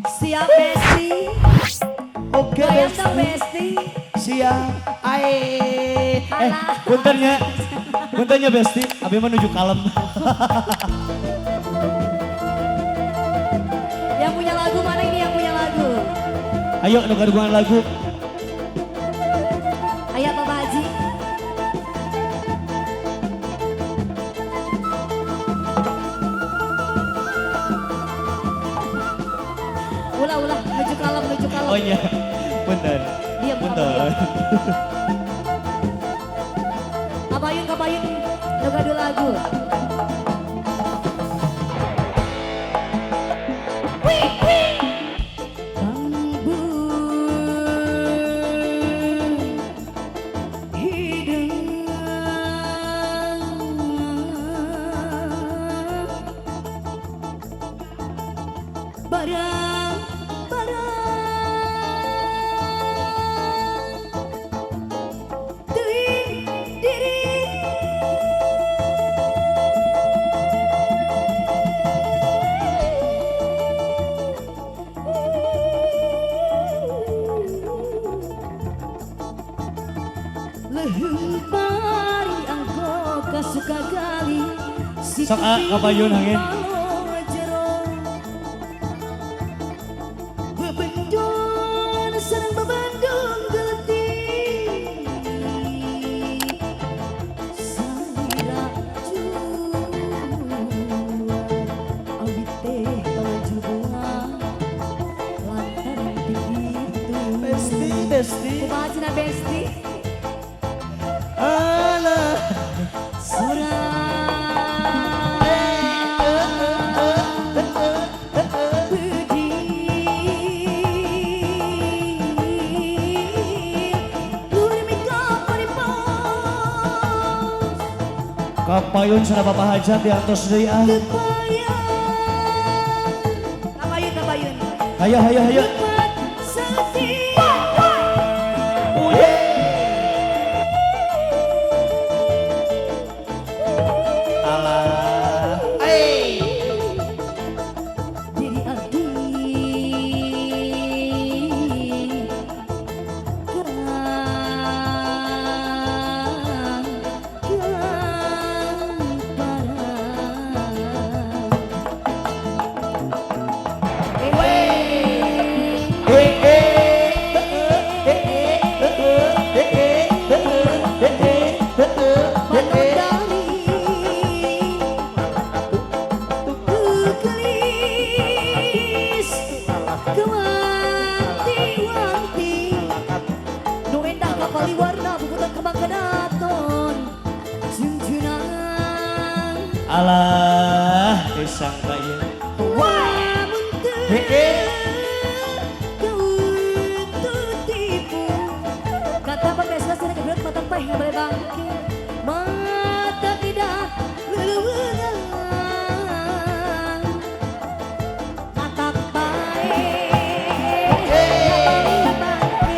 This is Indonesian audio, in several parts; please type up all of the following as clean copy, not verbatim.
Siap Besti. Oke Goyang Besti. dong Besti. Siap. Alah. Puntennya. Puntennya Besti. Abi menuju kalem. Yang punya lagu mana ini yang punya lagu? Ayo nugar-nugar lagu. Ayo Bapak Haji. Ulah, menuju kalem, menuju kalem. Oh iya. Punten. Diam, Punten. Kabayun, nuga dulu lagu. Barang, teuing diri. Leuheung bari anggo kasuka gali. Sok kabayun angin. Bebendun sareng bebendun getih. Salira jual awit teh baju bunga lantaran begitu. Besti. Kumaha cenah Besti? Alah. Kapayun sana Bapak Hajat di atas deui ah. Kabayun. Hayo. Lepat sedih. Alah. Diri abdi Alah, pisang kayu. Kata pemesra sana keberat mata pah yang boleh bangkit. Mata tidak lelungan. Mata baik.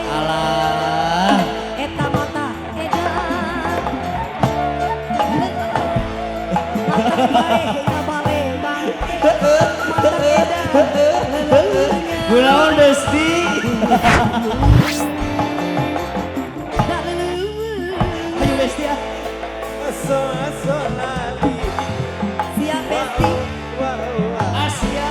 Alah. Eta mata edan. Mata baik ya bale bangkit. Mata edan. Kunaon Besti? Tak lelungan. Ayo Besti ah. Siap Besti. Asia.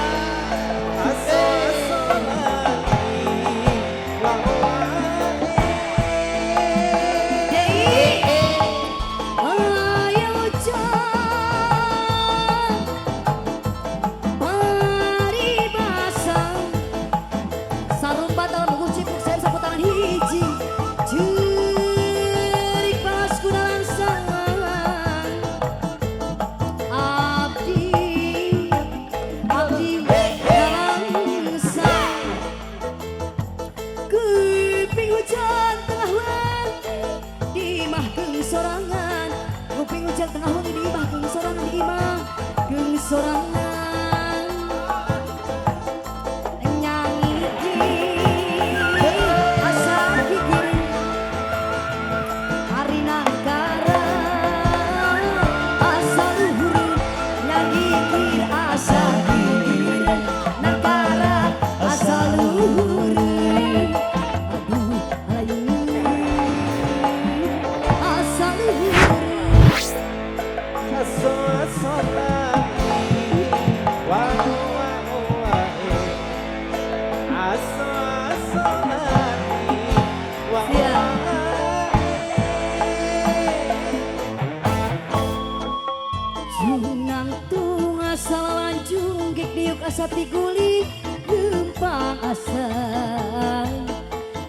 salah lancung gek diuk asa tiguli gempang asa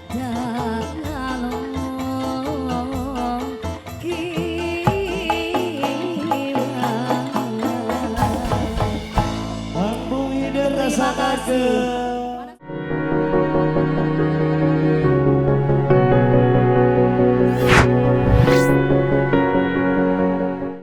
dangalong kiwang Bang Bung Hider rasakan